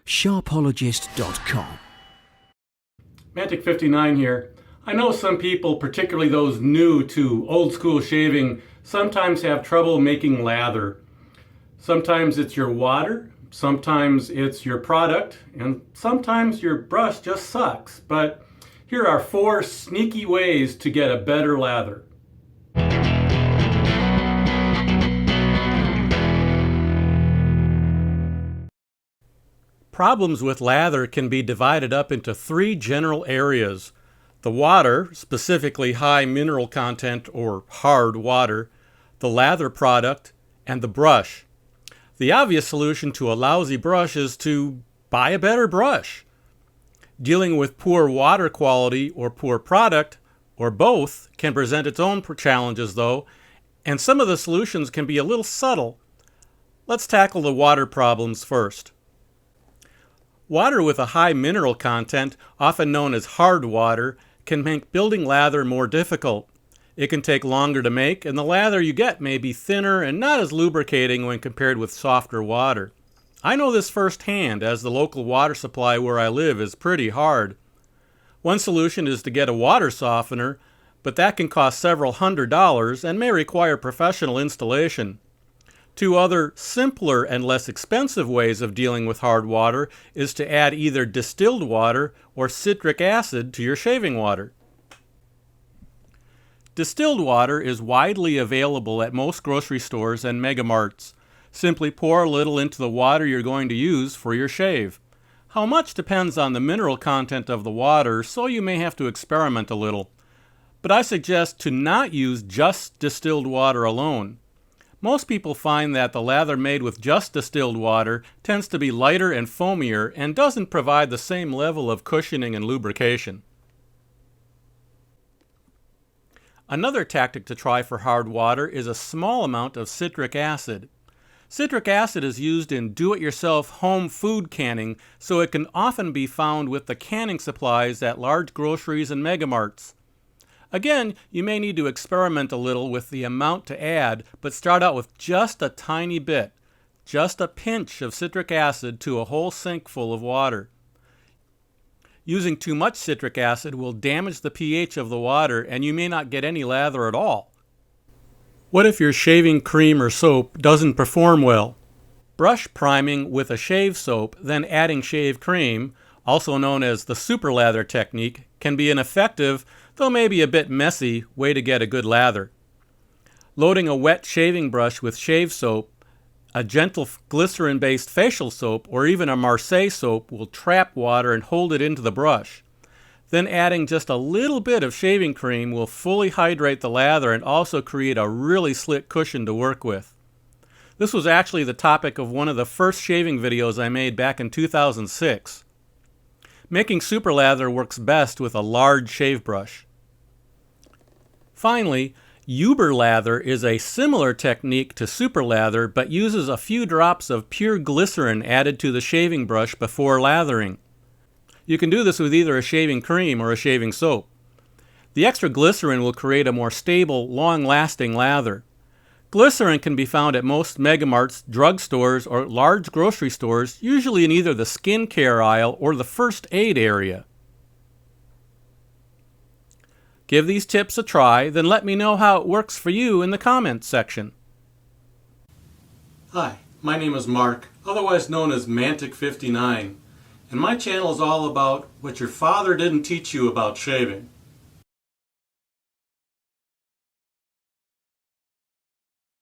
Sharpologist.com. Mantic59 here. I know some people, particularly those new to old school shaving, sometimes have trouble making lather. Sometimes it's your water, sometimes it's your product, and sometimes your brush just sucks. But here are 4 sneaky ways to get a better lather. Problems with lather can be divided up into 3 general areas. The water, specifically high mineral content or hard water, the lather product, and the brush. The obvious solution to a lousy brush is to buy a better brush. Dealing with poor water quality or poor product, or both, can present its own challenges though, and some of the solutions can be a little subtle. Let's tackle the water problems first. Water with a high mineral content, often known as hard water, can make building lather more difficult. It can take longer to make, and the lather you get may be thinner and not as lubricating when compared with softer water. I know this firsthand, as the local water supply where I live is pretty hard. One solution is to get a water softener, but that can cost several $100s and may require professional installation. 2 other simpler and less expensive ways of dealing with hard water is to add either distilled water or citric acid to your shaving water. Distilled water is widely available at most grocery stores and megamarts. Simply pour a little into the water you're going to use for your shave. How much depends on the mineral content of the water, so you may have to experiment a little. But I suggest to not use just distilled water alone. Most people find that the lather made with just distilled water tends to be lighter and foamier and doesn't provide the same level of cushioning and lubrication. Another tactic to try for hard water is a small amount of citric acid. Citric acid is used in do-it-yourself home food canning, so it can often be found with the canning supplies at large groceries and megamarts. Again, you may need to experiment a little with the amount to add, but start out with just a tiny bit, just a pinch of citric acid to a whole sink full of water. Using too much citric acid will damage the pH of the water and you may not get any lather at all. What if your shaving cream or soap doesn't perform well? Brush priming with a shave soap, then adding shave cream, also known as the super lather technique, can be an effective, though maybe a bit messy, way to get a good lather. Loading a wet shaving brush with shave soap, a gentle glycerin-based facial soap, or even a Marseille soap will trap water and hold it into the brush. Then adding just a little bit of shaving cream will fully hydrate the lather and also create a really slick cushion to work with. This was actually the topic of one of the first shaving videos I made back in 2006. Making super lather works best with a large shave brush. Finally, Umbral Lather is a similar technique to super lather but uses a few drops of pure glycerin added to the shaving brush before lathering. You can do this with either a shaving cream or a shaving soap. The extra glycerin will create a more stable, long-lasting lather. Glycerin can be found at most megamarts, drugstores, or large grocery stores, usually in either the skincare aisle or the first aid area. Give these tips a try, then let me know how it works for you in the comments section. Hi, my name is Mark, otherwise known as Mantic59, and my channel is all about what your father didn't teach you about shaving.